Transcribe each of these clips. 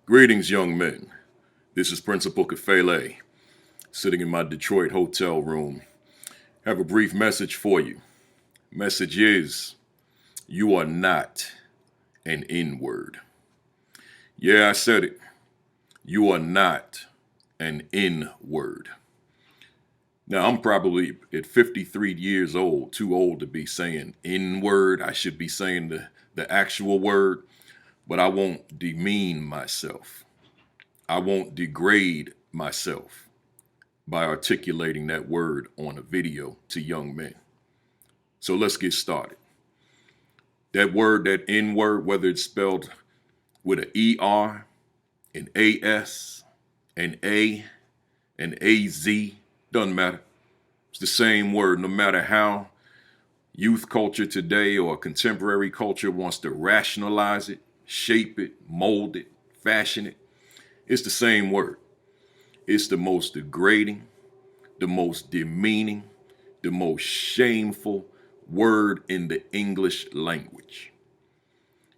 Greetings, young men. This is Principal Kafele, sitting in my Detroit hotel room. Have a brief message for you. Message is, you are not an N-word. Yeah, I said it. You are not an N-word. Now, I'm probably at 53 years old, too old to be saying N-word. I should be saying the actual word, but I won't demean myself. I won't degrade myself by articulating that word on a video to young men. So let's get started. That word, that N word, whether it's spelled with an ER, an AS, an A, an AZ, doesn't matter. It's the same word, no matter how youth culture today or contemporary culture wants to rationalize it, shape it, mold it, fashion it. It's the same word. It's the most degrading, the most demeaning, the most shameful word in the English language.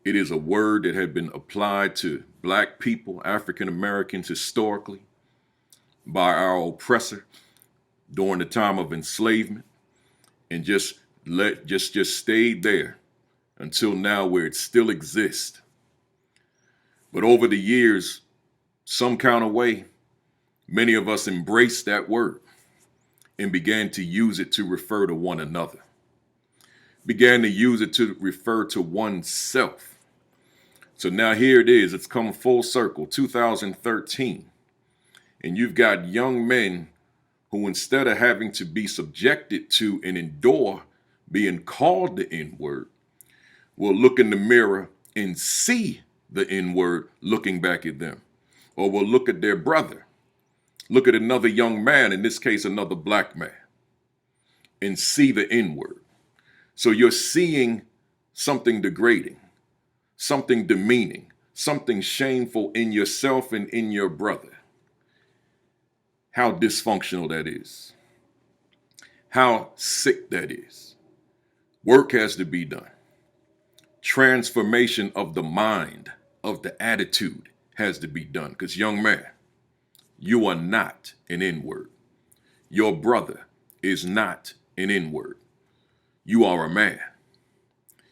It is a word that had been applied to Black people, African Americans historically, by our oppressor during the time of enslavement, and just stayed there until now, where it still exists. But over the years, some kind of way, many of us embraced that word and began to use it to refer to one another, began to use it to refer to oneself. So now here it is, it's come full circle, 2013. And you've got young men who, instead of having to be subjected to and endure being called the N-word, will look in the mirror and see the N-word looking back at them. Or will look at their brother, look at another young man, in this case, another Black man, and see the N-word. So you're seeing something degrading, something demeaning, something shameful in yourself and in your brother. How dysfunctional that is. How sick that is. Work has to be done. Transformation of the mind, of the attitude has to be done. Because, young man, you are not an N-word. Your brother is not an N-word. You are a man.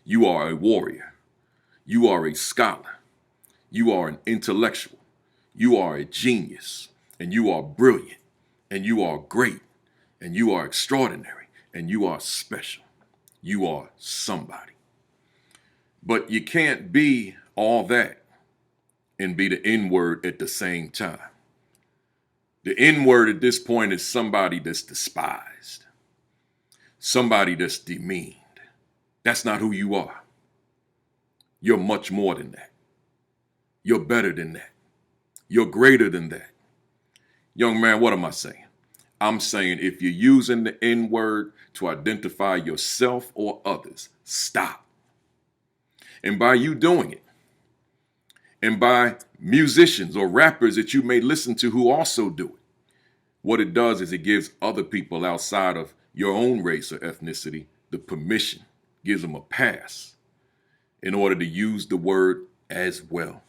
You are a warrior. You are a scholar. You are an intellectual. You are a genius. And you are brilliant. And you are great. And you are extraordinary. And you are special. You are somebody. But you can't be all that and be the N-word at the same time. The N-word at this point is somebody that's despised, somebody that's demeaned. That's not who you are. You're much more than that. You're better than that. You're greater than that. Young man, what am I saying? I'm saying if you're using the N-word to identify yourself or others, stop. And by you doing it, and by musicians or rappers that you may listen to who also do it, what it does is it gives other people outside of your own race or ethnicity the permission, gives them a pass in order to use the word as well.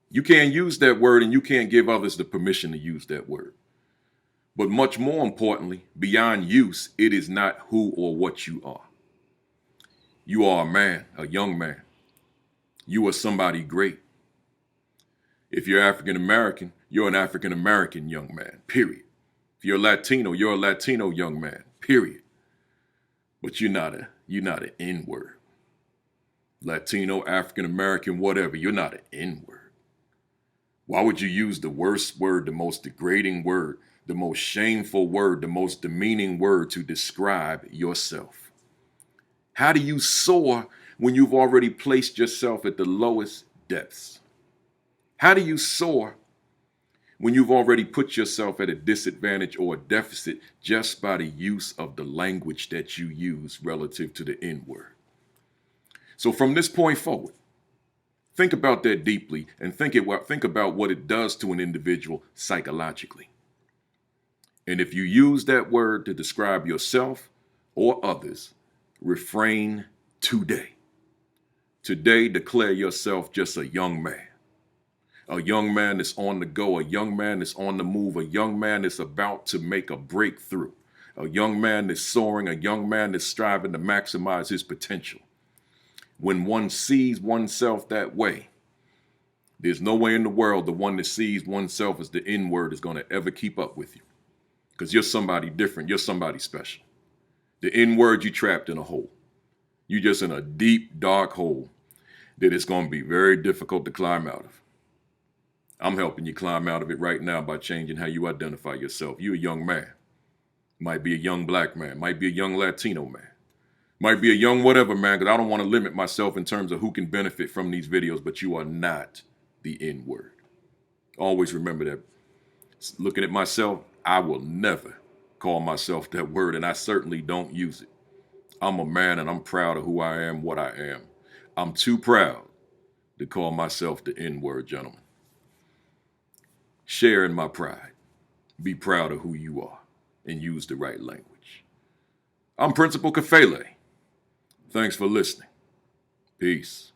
You can't use that word and you can't give others the permission to use that word. But much more importantly, beyond use, it is not who or what you are. You are a man, a young man. You are somebody great. If you're African American, you're an African American young man, period. If you're Latino, you're a Latino young man, period. But you're not an N-word. Latino, African American, whatever, you're not an N-word. Why would you use the worst word, the most degrading word, the most shameful word, the most demeaning word to describe yourself? How do you soar when you've already placed yourself at the lowest depths? How do you soar when you've already put yourself at a disadvantage or a deficit just by the use of the language that you use relative to the N-word? So from this point forward, think about that deeply and think about what it does to an individual psychologically. And if you use that word to describe yourself or others, refrain today. Today, declare yourself just a young man. A young man that's on the go, a young man that's on the move, a young man that's about to make a breakthrough, a young man that's soaring, a young man that's striving to maximize his potential. When one sees oneself that way, there's no way in the world the one that sees oneself as the N-word is going to ever keep up with you. Because you're somebody different. You're somebody special. The N-word, you trapped in a hole. You just in a deep, dark hole that it's going to be very difficult to climb out of. I'm helping you climb out of it right now by changing how you identify yourself. You're a young man. Might be a young black man. Might be a young Latino man. Might be a young whatever man, because I don't want to limit myself in terms of who can benefit from these videos, but you are not the N-word. Always remember that. Looking at myself, I will never call myself that word, and I certainly don't use it. I'm a man, and I'm proud of who I am, what I am. I'm too proud to call myself the N-word, gentlemen. Share in my pride. Be proud of who you are, and use the right language. I'm Principal Kafele. Thanks for listening. Peace.